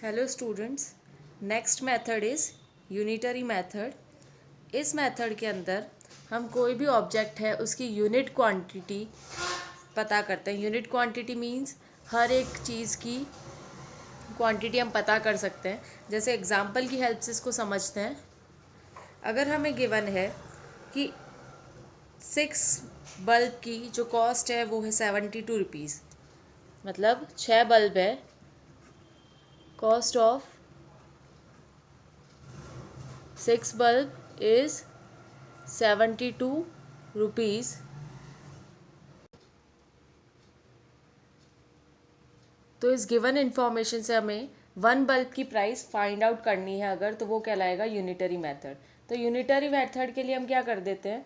Hello students, next method is unitary method. इस method के अंदर हम कोई भी ऑब्जेक्ट है उसकी यूनिट क्वांटिटी पता करते हैं। यूनिट क्वांटिटी मींस हर एक चीज़ की क्वांटिटी हम पता कर सकते हैं। जैसे एग्जांपल की हेल्प से इसको समझते हैं। अगर हमें गिवन है कि 6 बल्ब की जो कॉस्ट है वो है 72 रुपीज़, मतलब 6 बल्ब है, cost of 6 bulb is 72 rupees। तो इस गिवन इन्फॉर्मेशन से हमें 1 बल्ब की प्राइस फाइंड आउट करनी है अगर, तो वो कहलाएगा यूनिटरी मेथड। तो यूनिटरी मेथड के लिए हम क्या कर देते हैं,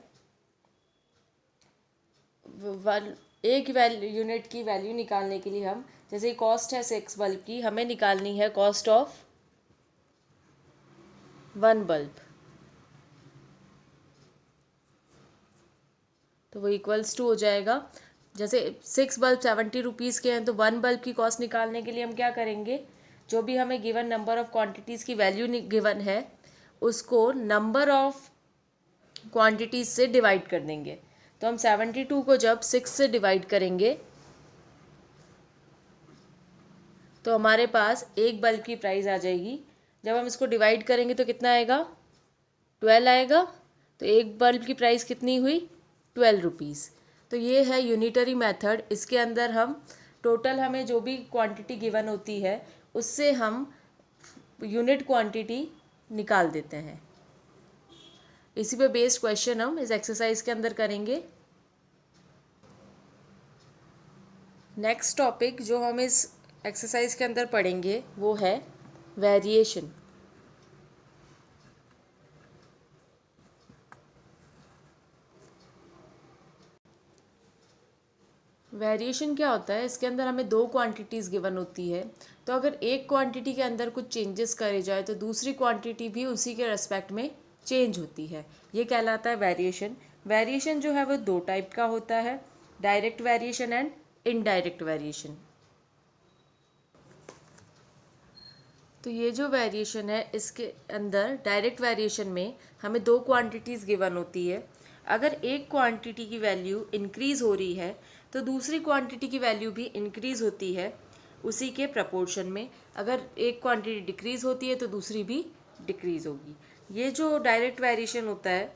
एक यूनिट की वैल्यू निकालने के लिए हम, जैसे कॉस्ट है 6 बल्ब की, हमें निकालनी है कॉस्ट ऑफ 1 बल्ब। तो वो इक्वल्स टू हो जाएगा, जैसे 6 बल्ब 70 रुपीज़ के हैं तो 1 बल्ब की कॉस्ट निकालने के लिए हम क्या करेंगे, जो भी हमें गिवन नंबर ऑफ क्वांटिटीज़ की वैल्यू गिवन है उसको नंबर ऑफ क्वांटिटीज़ से डिवाइड कर देंगे। तो हम 72 को जब 6 से डिवाइड करेंगे तो हमारे पास एक बल्ब की प्राइस आ जाएगी। जब हम इसको डिवाइड करेंगे तो कितना आएगा, 12 आएगा। तो एक बल्ब की प्राइस कितनी हुई, 12 रुपीज़। तो ये है यूनिटरी मेथड। इसके अंदर हम टोटल हमें जो भी क्वांटिटी गिवन होती है उससे हम यूनिट क्वांटिटी निकाल देते हैं। इसी पे बेस्ड क्वेश्चन हम इस एक्सरसाइज के अंदर करेंगे। नेक्स्ट टॉपिक जो हम इस एक्सरसाइज के अंदर पढ़ेंगे वो है वेरिएशन। वेरिएशन क्या होता है, इसके अंदर हमें 2 क्वांटिटीज़ गिवन होती है। तो अगर एक क्वांटिटी के अंदर कुछ चेंजेस करे जाए तो दूसरी क्वांटिटी भी उसी के रेस्पेक्ट में चेंज होती है, ये कहलाता है वेरिएशन। वेरिएशन जो है वो 2 टाइप का होता है, direct variation and indirect variation. तो ये जो वेरिएशन है इसके अंदर डायरेक्ट वेरिएशन में हमें 2 क्वांटिटीज़ गिवन होती है। अगर एक क्वांटिटी की वैल्यू इंक्रीज़ हो रही है तो दूसरी क्वांटिटी की वैल्यू भी इंक्रीज़ होती है उसी के प्रपोर्शन में। अगर एक क्वांटिटी डिक्रीज़ होती है तो दूसरी भी डिक्रीज़ होगी। ये जो डायरेक्ट वेरिएशन होता है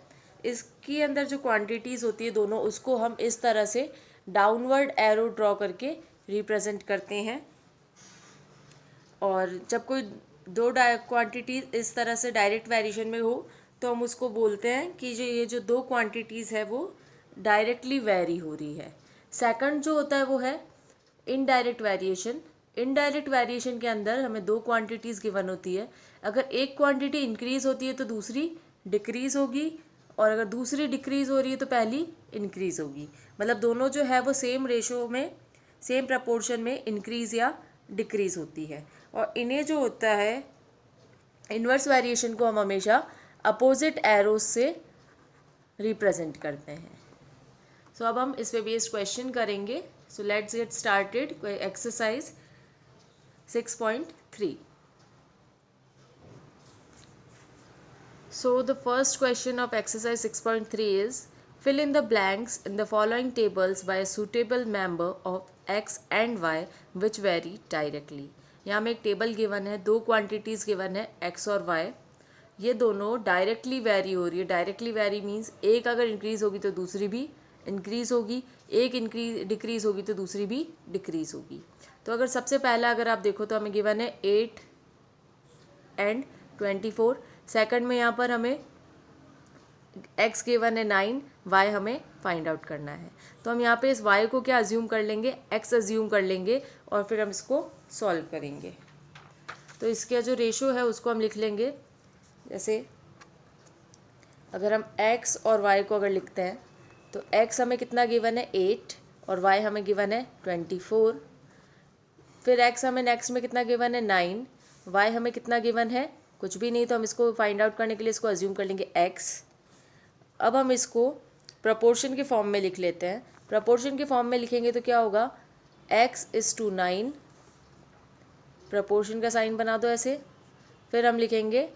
इसके अंदर जो क्वांटिटीज़ होती है दोनों, उसको हम इस तरह से डाउनवर्ड एरो ड्रॉ करके रिप्रेजेंट करते हैं। और जब कोई 2 क्वांटिटीज़ इस तरह से डायरेक्ट वेरिएशन में हो तो हम उसको बोलते हैं कि ये जो 2 क्वांटिटीज़ है वो डायरेक्टली वेरी हो रही है। सेकंड जो होता है वो है इनडायरेक्ट वेरिएशन। इनडायरेक्ट वेरिएशन के अंदर हमें 2 क्वांटिटीज़ गिवन होती है। अगर एक क्वांटिटी इंक्रीज़ होती है तो दूसरी डिक्रीज़ होगी, और अगर दूसरी डिक्रीज़ हो रही है तो पहली इंक्रीज़ होगी। मतलब दोनों जो है वो सेम रेशो में, सेम प्रपोर्शन में इंक्रीज़ या डिक्रीज़ होती है। और इन्हें जो होता है इन्वर्स वेरिएशन को हम हमेशा अपोजिट एरोज से रिप्रेजेंट करते हैं। सो अब हम इस पे बेस्ड क्वेश्चन करेंगे। So let's get started. Exercise 6.3। So the first question of exercise 6.3 is fill in the blanks in the following tables by a suitable member of x and y which vary directly। यहाँ में एक table given है, 2 quantities given है x और y, ये दोनों directly very हो रही है। डायरेक्टली वेरी मीन्स एक अगर इंक्रीज़ होगी तो दूसरी भी इंक्रीज़ होगी, एक डिक्रीज़ होगी तो दूसरी भी डिक्रीज़ होगी। तो अगर सबसे पहला अगर आप देखो तो हमें गिवन है 8 एंड 24। सेकंड में यहाँ पर हमें x गिवन है 9, y हमें फाइंड आउट करना है। तो हम यहाँ पे इस y को क्या अज्यूम कर लेंगे, x अज्यूम कर लेंगे और फिर हम इसको सॉल्व करेंगे। तो इसका जो रेशो है उसको हम लिख लेंगे, जैसे अगर हम x और y को अगर लिखते हैं तो x हमें कितना गिवन है 8 और y हमें गिवन है 24। फिर x हमें नेक्स्ट में कितना गिवन है 9, y हमें कितना गिवन है कुछ भी नहीं। तो हम इसको फाइंड आउट करने के लिए इसको अज्यूम कर लेंगे x। अब हम इसको प्रपोर्शन के फॉर्म में लिख लेते हैं। प्रपोर्शन के फॉर्म में लिखेंगे तो क्या होगा, x is to 9 प्रपोर्शन का साइन बना दो ऐसे, फिर हम लिखेंगे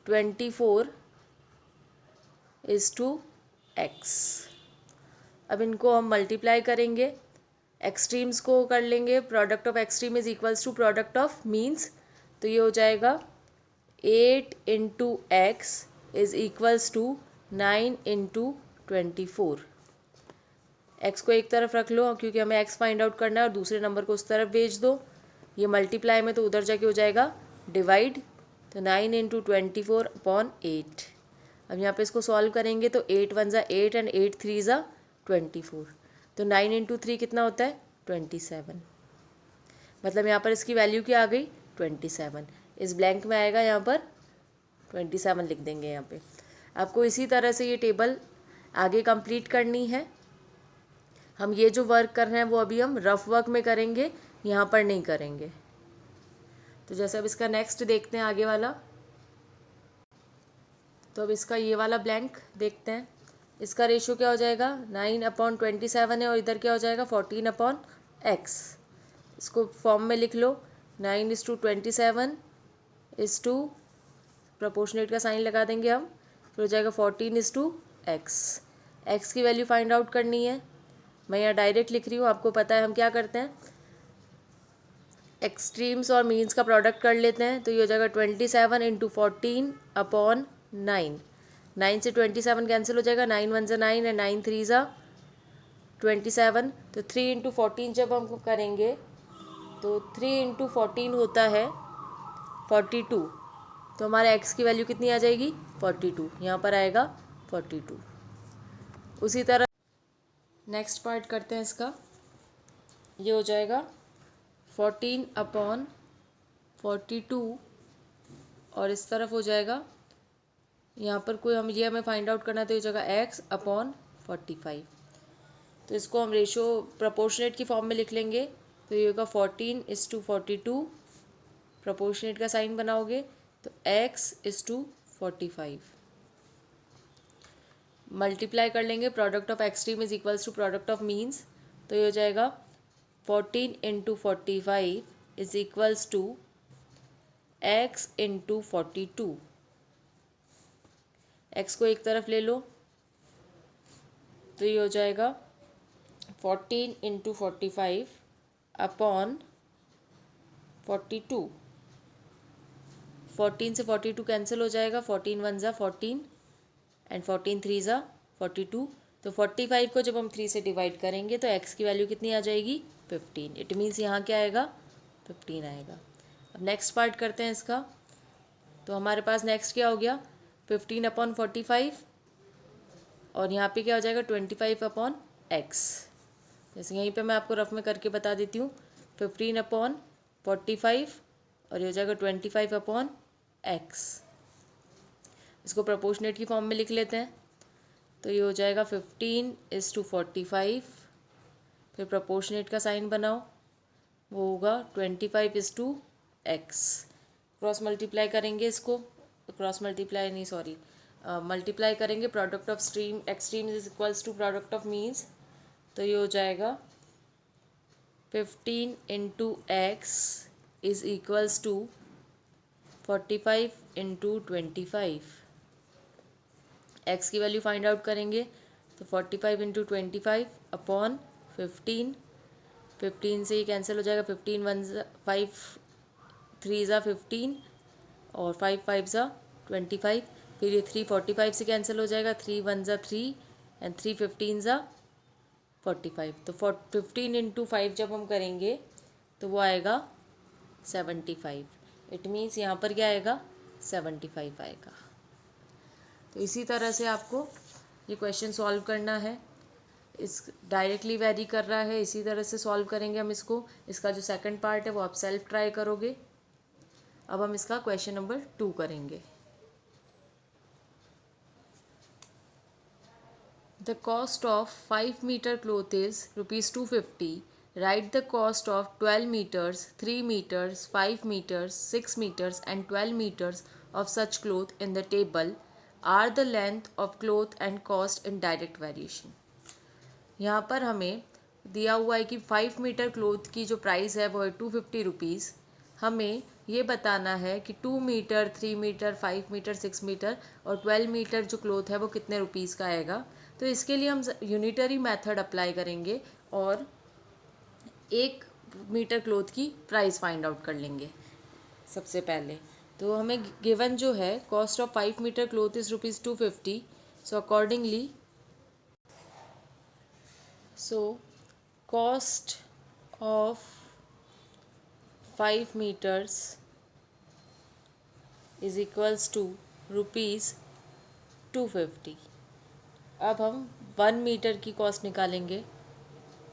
24:x। अब इनको हम मल्टीप्लाई करेंगे, एक्सट्रीम्स को कर लेंगे, product of extreme is equals to product of means, तो ये हो जाएगा 8 into X is equals to 9 into 24। X को एक तरफ रख लो क्योंकि हमें एक्स फाइंड आउट करना है और दूसरे नंबर को उस तरफ भेज दो। ये मल्टीप्लाई में तो उधर जाके हो जाएगा डिवाइड, तो 9 इंटू 24/8। अब यहाँ पे इसको सॉल्व करेंगे तो 8 1 ज़ा 8 एंड 8 3 ज़ा 24, तो 9 इंटू 3 कितना होता है 27। मतलब यहाँ पर इसकी वैल्यू क्या आ गई 27। इस ब्लैंक में आएगा यहाँ पर 27 लिख देंगे यहाँ पे। आपको इसी तरह से ये टेबल आगे कंप्लीट करनी है। हम ये जो वर्क कर रहे हैं वो अभी हम रफ वर्क में करेंगे, यहाँ पर नहीं करेंगे। तो जैसे अब इसका नेक्स्ट देखते हैं आगे वाला, तो अब इसका ये वाला ब्लैंक देखते हैं। इसका रेशियो क्या हो जाएगा 9/27 है और इधर क्या हो जाएगा 14/x। इसको फॉर्म में लिख लो, 9:27 प्रोपोर्शनेट का साइन लगा देंगे हम, फिर हो जाएगा 14:x। x की वैल्यू फाइंड आउट करनी है, मैं यहाँ डायरेक्ट लिख रही हूँ, आपको पता है हम क्या करते हैं, एक्सट्रीम्स और मीन्स का प्रोडक्ट कर लेते हैं। तो ये हो जाएगा 27 इंटू 14/9। 9 से 27 कैंसिल हो जाएगा, 9 1 ज़ा 9 एंड 9 3 ज़ा 27। तो 3 इंटू 14 जब हम करेंगे तो 3 इंटू 14 होता है 42। तो हमारे x की वैल्यू कितनी आ जाएगी 42, यहाँ पर आएगा 42। उसी तरह नेक्स्ट पार्ट करते हैं इसका, ये हो जाएगा 14/42 और इस तरफ हो जाएगा, यहाँ पर कोई हम ये हमें फाइंड आउट करना है तो ये जगह x/45। तो इसको हम रेशो प्रोपोर्शनेट की फॉर्म में लिख लेंगे, तो ये होगा 14:42। प्रोपोर्शनेट का साइन बनाओगे तो x/45। मल्टीप्लाई कर लेंगे, product of extreme is equals to product of means, तो ये हो जाएगा 14 into 45 is equals to x into 42। x को एक तरफ ले लो तो ये हो जाएगा 14 इंटू 45 अपॉन 42। 14 से 42 कैंसिल हो जाएगा, 14 1 ज़ा 14 एंड 14 3 ज़ा 42। तो 45 को जब हम 3 से डिवाइड करेंगे तो x की वैल्यू कितनी आ जाएगी 15। इट मीन्स यहाँ क्या आएगा 15 आएगा। अब नेक्स्ट पार्ट करते हैं इसका, तो हमारे पास नेक्स्ट क्या हो गया 15/45 और यहाँ पे क्या हो जाएगा 25/x। जैसे यहीं पे मैं आपको रफ में करके बता देती हूँ, 15/45 और ये हो जाएगा 25/x। इसको प्रोपोर्शनेट की फॉर्म में लिख लेते हैं, तो ये हो जाएगा 15:45, फिर प्रोपोर्शनेट का साइन बनाओ, वो होगा 25:x। क्रॉस मल्टीप्लाई करेंगे इसको, क्रॉस मल्टीप्लाई नहीं सॉरी मल्टीप्लाई करेंगे, product of extreme is equals to product of means, तो ये हो जाएगा 15 into x is equals to 45 into 25। x की वैल्यू फाइंड आउट करेंगे तो 45 इंटू 25 अपॉन 15। 15 से ही कैंसिल हो जाएगा, 15 1 5 3 ज़ा 15 और 5 5 ज़ा 25। फिर ये 3 45 से कैंसिल हो जाएगा, 3 1 ज़ा 3 एंड 3 15 ज़ा 45। तो 15 इंटू 5 जब हम करेंगे तो वो आएगा 75। इट मीन्स यहाँ पर क्या आएगा 75 आएगा। तो इसी तरह से आपको ये क्वेश्चन सॉल्व करना है। इस डायरेक्टली वेरी कर रहा है, इसी तरह से सॉल्व करेंगे हम इसको। इसका जो सेकंड पार्ट है वो आप सेल्फ ट्राई करोगे। अब हम इसका क्वेश्चन नंबर 2 करेंगे। The cost of 5 metre cloth is ₹250. Write the cost of 12 meters, 3 meters, 5 meters, 6 meters and 12 meters of such cloth in the table are the length of cloth and cost in direct variation. यहाँ पर हमें दिया हुआ है कि 5 metre cloth की जो price है वो है ₹250। हमें ये बताना है कि 2 मीटर, 3 मीटर, 5 मीटर, 6 मीटर और 12 मीटर जो क्लॉथ है वो कितने रुपीज़ का आएगा। तो इसके लिए हम यूनिटरी मेथड अप्लाई करेंगे और 1 मीटर क्लॉथ की प्राइस फाइंड आउट कर लेंगे सबसे पहले। तो हमें गिवन जो है cost of 5 metre cloth is ₹250। So accordingly cost of 5 meters is equals to ₹250। अब हम 1 मीटर की कॉस्ट निकालेंगे।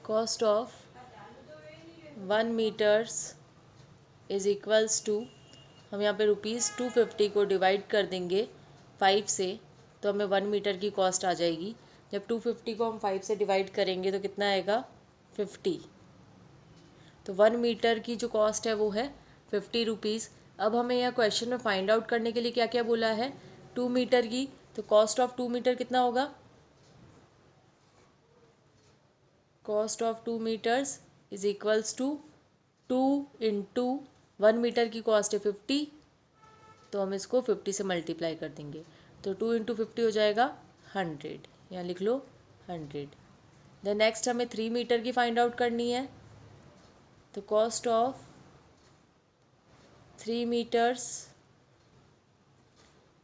Cost of 1 metres is equals to, हम यहाँ पे ₹250 को डिवाइड कर देंगे 5 से, तो हमें 1 मीटर की कॉस्ट आ जाएगी। जब 250 को हम 5 से डिवाइड करेंगे तो कितना आएगा 50। तो 1 मीटर की जो कॉस्ट है वो है ₹50। अब हमें यह क्वेश्चन में फाइंड आउट करने के लिए क्या क्या बोला है, 2 मीटर की, तो कॉस्ट ऑफ 2 मीटर कितना होगा, cost of 2 metres is equals to 2 into 1 metre की कॉस्ट है 50, तो हम इसको 50 से मल्टीप्लाई कर देंगे। तो 2 इंटू 50 हो जाएगा 100, यहाँ लिख लो 100। देन नेक्स्ट हमें 3 मीटर की फाइंड आउट करनी है। तो cost of 3 metres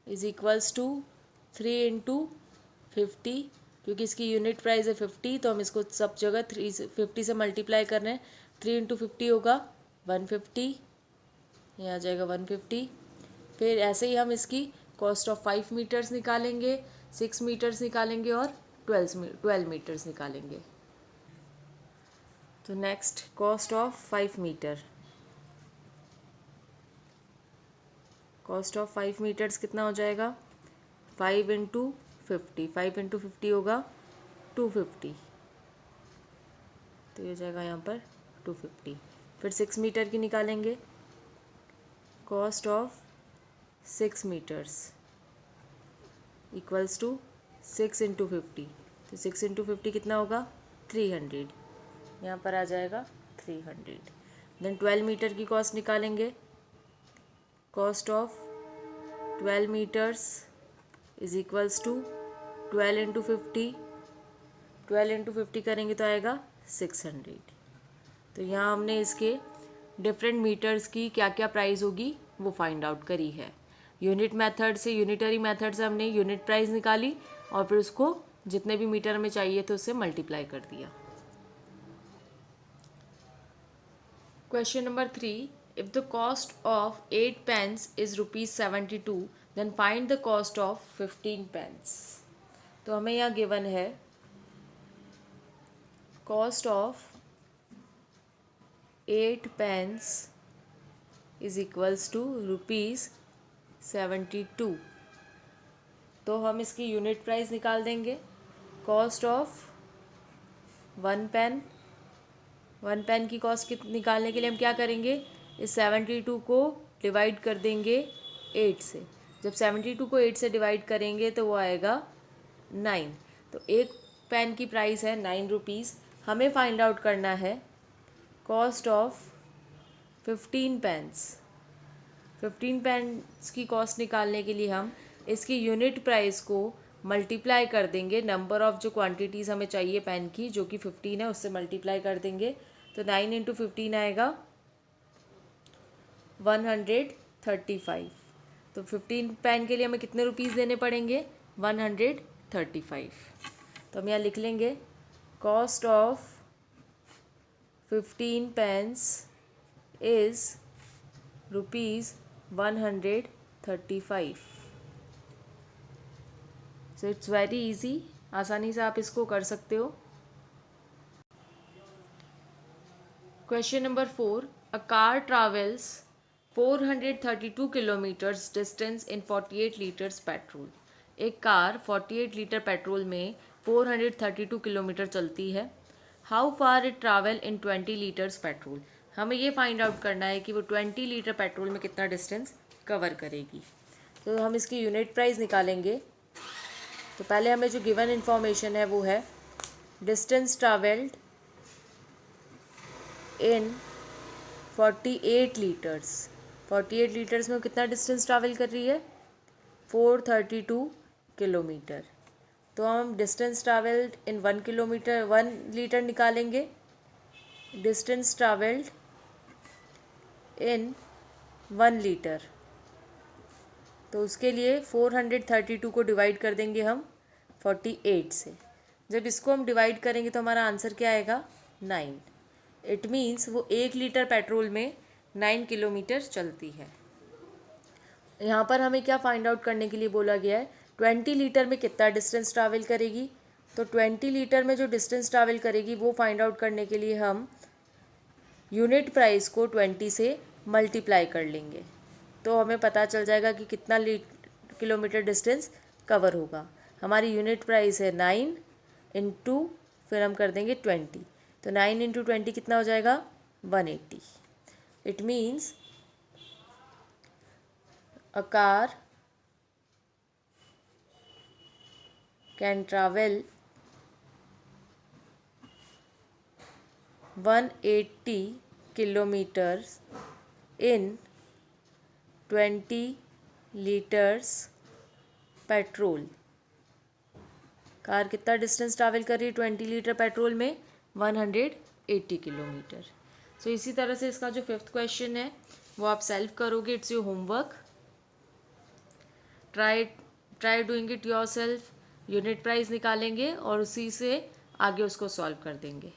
is equals to 3 into 50, क्योंकि इसकी यूनिट प्राइस है 50, तो हम इसको सब जगह 50 से मल्टीप्लाई कर रहे हैं। 3 इंटू 50 होगा 150, ये आ जाएगा 150। फिर ऐसे ही हम इसकी कॉस्ट ऑफ 5 मीटर्स निकालेंगे, 6 मीटर्स निकालेंगे और 12 मीटर्स निकालेंगे। तो next cost of 5 metre, cost of 5 metres कितना हो जाएगा, 5 इंटू 50, 5 इंटू 50 होगा 250, तो ये हो जाएगा यहाँ पर 250। फिर 6 मीटर की निकालेंगे, cost of 6 metres equals to 6 into 50, तो 6 इंटू 50 कितना होगा 300, यहाँ पर आ जाएगा 300। देन 12 मीटर की कॉस्ट निकालेंगे, cost of 12 metres is equals to 12 into 50, 12 into 50 करेंगे तो आएगा 600। तो यहाँ हमने इसके डिफरेंट मीटर्स की क्या क्या प्राइस होगी वो फाइंड आउट करी है। यूनिट मेथड से, यूनिटरी मेथड से हमने यूनिट प्राइस निकाली और फिर उसको जितने भी मीटर हमें चाहिए थे उससे मल्टीप्लाई कर दिया। Question number 3, if the cost of 8 pence is ₹72, then find the cost of 15 pence। तो हमें यहाँ गिवन है cost of 8 pence is equals to ₹72। तो हम इसकी यूनिट प्राइस निकाल देंगे। कॉस्ट ऑफ 1 पेन, 1 पेन की कॉस्ट निकालने के लिए हम क्या करेंगे, इस 72 को डिवाइड कर देंगे 8 से। जब 72 को 8 से डिवाइड करेंगे तो वो आएगा 9। तो एक पेन की प्राइस है ₹9। हमें फाइंड आउट करना है कॉस्ट ऑफ 15 पेन्स। 15 पेन्स की कॉस्ट निकालने के लिए हम इसकी यूनिट प्राइस को मल्टीप्लाई कर देंगे नंबर ऑफ़ जो क्वांटिटीज़ हमें चाहिए पेन की, जो कि 15 है, उससे मल्टीप्लाई कर देंगे। तो 9 इंटू 15 आएगा 135। तो 15 पेन के लिए हमें कितने रुपीज़ देने पड़ेंगे, 135। तो हम यहाँ लिख लेंगे cost of 15 pens is ₹135। So it's very easy, आसानी से आप इसको कर सकते हो। Question number 4, a car travels 432 kilometres distance in 48 litres petrol. एक कार 48 लीटर पेट्रोल में 432 किलोमीटर चलती है। How far it travel in 20 litres petrol. हमें ये फाइंड आउट करना है कि वो 20 लीटर पेट्रोल में कितना डिस्टेंस कवर करेगी। तो हम इसकी यूनिट प्राइस निकालेंगे। तो पहले हमें जो गिवन इन्फॉर्मेशन है वो है distance travelled in 48 litres. 48 litres में कितना डिस्टेंस ट्रैवल कर रही है? 432 किलोमीटर। तो हम distance travelled in 1 kilometre 1 litre निकालेंगे। डिस्टेंस ट्रैवल्ड इन 1 लीटर, तो उसके लिए 432 को डिवाइड कर देंगे हम 48 से। जब इसको हम डिवाइड करेंगे तो हमारा आंसर क्या आएगा? 9। इट मीन्स वो 1 लीटर पेट्रोल में 9 किलोमीटर चलती है। यहाँ पर हमें क्या फाइंड आउट करने के लिए बोला गया है? 20 लीटर में कितना डिस्टेंस ट्रैवल करेगी। तो 20 लीटर में जो डिस्टेंस ट्रैवल करेगी वो फाइंड आउट करने के लिए हम यूनिट प्राइस को 20 से मल्टीप्लाई कर लेंगे, तो हमें पता चल जाएगा कि कितना किलोमीटर डिस्टेंस कवर होगा। हमारी यूनिट प्राइस है 9 इंटू, फिर हम कर देंगे 20, तो 9 इंटू 20 कितना हो जाएगा? 180। It means a car can travel 180 kilometers in 20 litres petrol. Car कितना डिस्टेंस ट्रैवल कर रही है 20 लीटर पेट्रोल में? 180 किलोमीटर। सो इसी तरह से इसका जो 5th क्वेश्चन है वो आप सेल्फ करोगे। It's your homework. Try doing it your self. Unit price निकालेंगे और उसी से आगे उसको सॉल्व कर देंगे।